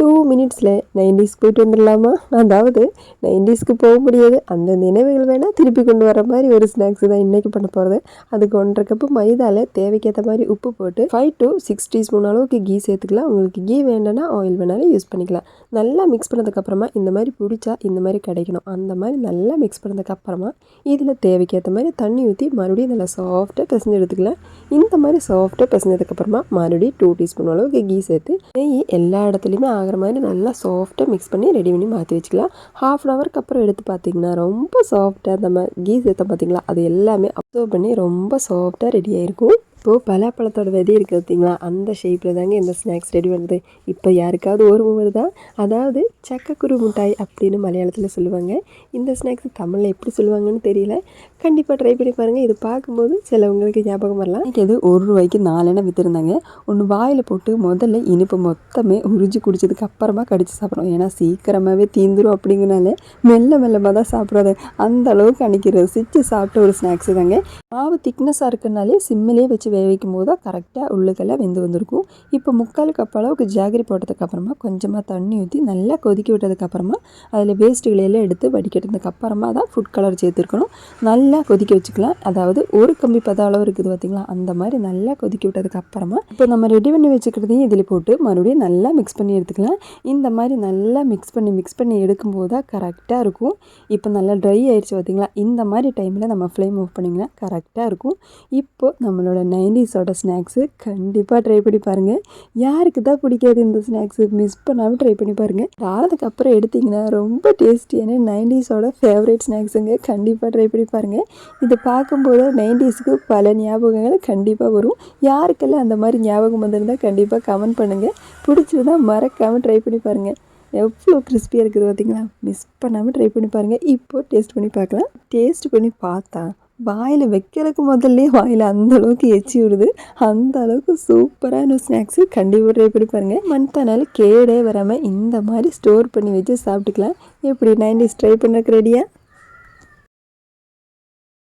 2 மினிட்ஸில் 90ஸ்க்கு போயிட்டு வந்துடலாமா? அதாவது 90ஸ்க்கு போக முடியாது, அந்த நினைவுகள் வேணால் திருப்பி கொண்டு வர மாதிரி ஒரு ஸ்நாக்ஸ் தான் இன்றைக்கி பண்ண போகிறது. அதுக்கு 1.5 கப்பு மைதாவில் தேவைக்கேற்ற மாதிரி உப்பு போட்டு 5 to 6 டீஸ்பூன் அளவுக்கு கீ சேர்த்துக்கலாம். உங்களுக்கு கீ வேண்டாம்னா ஆயில் வேணாலும் யூஸ் பண்ணிக்கலாம். நல்லா மிக்ஸ் பண்ணதுக்கப்புறமா இந்த மாதிரி பிடிச்சா இந்த மாதிரி கிடைக்கணும். அந்த மாதிரி நல்லா மிக்ஸ் பண்ணதுக்கப்புறமா இதில் தேவைக்கேற்ற மாதிரி தண்ணி ஊற்றி மறுபடியும் நல்லா சாஃப்டாக பிசைஞ்சு எடுத்துக்கலாம். இந்த மாதிரி சாஃப்டாக பிசைஞ்சதுக்கப்புறமா மறுபடியும் 2 டீஸ்பூன் அளவுக்கு கீ சேர்த்து நெய் எல்லா இடத்துலையுமே ஆகிற மாதிரி நல்லா சாஃப்டாக மிக்ஸ் பண்ணி ரெடி பண்ணி மாற்றி வச்சுக்கலாம். 1/2 ஹவருக்கு அப்புறம் எடுத்து பார்த்திங்கன்னா ரொம்ப சாஃப்டாக நம்ம கீ சேர்த்த பார்த்திங்களா, அது எல்லாமே அப்சர்வ் பண்ணி ரொம்ப சாஃப்டாக ரெடி ஆகிருக்கும். இப்போது பலாப்பழத்தோட விதை இருக்குது பார்த்திங்களா, அந்த ஷேப்பில் தாங்க இந்த ஸ்நாக்ஸ் ரெடி பண்ணுறது. இப்போ யாருக்காவது ஓர்வு வருதா? அதாவது சக்கக்குரு மிட்டாய் அப்படின்னு மலையாளத்தில் சொல்லுவாங்க. இந்த ஸ்நாக்ஸ் தமிழில் எப்படி சொல்லுவாங்கன்னு தெரியல. கண்டிப்பாக ட்ரை பண்ணி பாருங்கள். இது பார்க்கும்போது சிலவங்களுக்கு ஞாபகம் வரலாம். எனக்கு இது 1 ரூபாய்க்கு 4 எண்ணெய் விற்றுருந்தாங்க. ஒன்று வாயில் போட்டு முதல்ல இனிப்பு மொத்தமே உறிஞ்சி குடிச்சதுக்கு அப்புறமா கடிச்சு சாப்பிட்றோம். ஏன்னா சீக்கிரமாகவே தீந்துடும் அப்படிங்கிறனால மெல்லமாக தான் சாப்பிட்றது. அந்த அளவுக்கு அன்றைக்கி ரசித்து சாப்பிட்ட ஒரு ஸ்நாக்ஸு தாங்க. மாவு திக்னஸாக இருக்கிறனாலே சிம்மிலே வச்சு வேக வைக்கும் போது தான் கரெக்டாக உள்ளுக்கெல்லாம் வெந்து வந்திருக்கும். இப்போ 3/4 கப் அளவுக்கு ஜாகரி போட்டதுக்கப்புறமா கொஞ்சமாக தண்ணி ஊற்றி நல்லா கொதிக்க விட்டதுக்கப்புறமா அதில் வேஸ்ட்டுகளையெல்லாம் எடுத்து வடிகட்டினதுக்கப்புறமா தான் ஃபுட் கலர் சேர்த்துருக்கணும். நல்லா கொதிக்க வச்சுக்கலாம். அதாவது ஒரு கம்பி பத அளவு இருக்குது பார்த்திங்களா, அந்த மாதிரி நல்லா கொதிக்க விட்டதுக்கப்புறமா இப்போ நம்ம ரெடி பண்ணி வச்சுக்கிறதையும் இதில் போட்டு மறுபடியும் நல்லா மிக்ஸ் பண்ணி எடுத்துக்கலாம். இந்த மாதிரி நல்லா மிக்ஸ் பண்ணி எடுக்கும்போது தான் கரெக்டாக இருக்கும். இப்போ நல்லா ட்ரை ஆகிடுச்சு பார்த்திங்களா, இந்த மாதிரி டைமில் நம்ம ஃப்ளேம் ஆஃப் பண்ணிங்கன்னா கரெக்டாக இருக்கும். இப்போது நம்மளோட 90ஸோட ஸ்நாக்ஸு கண்டிப்பாக ட்ரை பண்ணி பாருங்கள். யாருக்கு தான் பிடிக்காது இந்த ஸ்நாக்ஸு? மிஸ் பண்ணாமல் ட்ரை பண்ணி பாருங்கள். ஆனதுக்கப்புறம் எடுத்திங்கன்னா ரொம்ப டேஸ்டியான 90ஸோட ஃபேவரட் ஸ்நாக்ஸுங்க. கண்டிப்பாக ட்ரை பண்ணி பாருங்கள். இதை பார்க்கும்போது 90ஸ்க்கு பல ஞாபகங்கள் கண்டிப்பாக வரும். யாருக்கெல்லாம் அந்த மாதிரி ஞாபகம் வந்திருந்தால் கண்டிப்பாக கமெண்ட் பண்ணுங்கள். பிடிச்சிருந்தா மறக்காமல் ட்ரை பண்ணி பாருங்கள். எவ்வளோ கிறிஸ்பியாக இருக்குது பார்த்திங்களா? மிஸ் பண்ணாமல் ட்ரை பண்ணி பாருங்கள். இப்போது டேஸ்ட் பண்ணி பார்க்கலாம். டேஸ்ட் பண்ணி பார்த்தா வாயில் வைக்கிறதுக்கு முதல்ல வாயில் அந்தளவுக்கு எச்சி விடுது. அந்த அளவுக்கு சூப்பரான ஸ்நாக்ஸு. கண்டிப்பாக ட்ரை பண்ணி பாருங்கள். மந்த்தானால கேடே வராமல் இந்த மாதிரி ஸ்டோர் பண்ணி வச்சு சாப்பிட்டுக்கலாம். எப்படி 90s ட்ரை பண்ணுறதுக்கு ரெடியாக?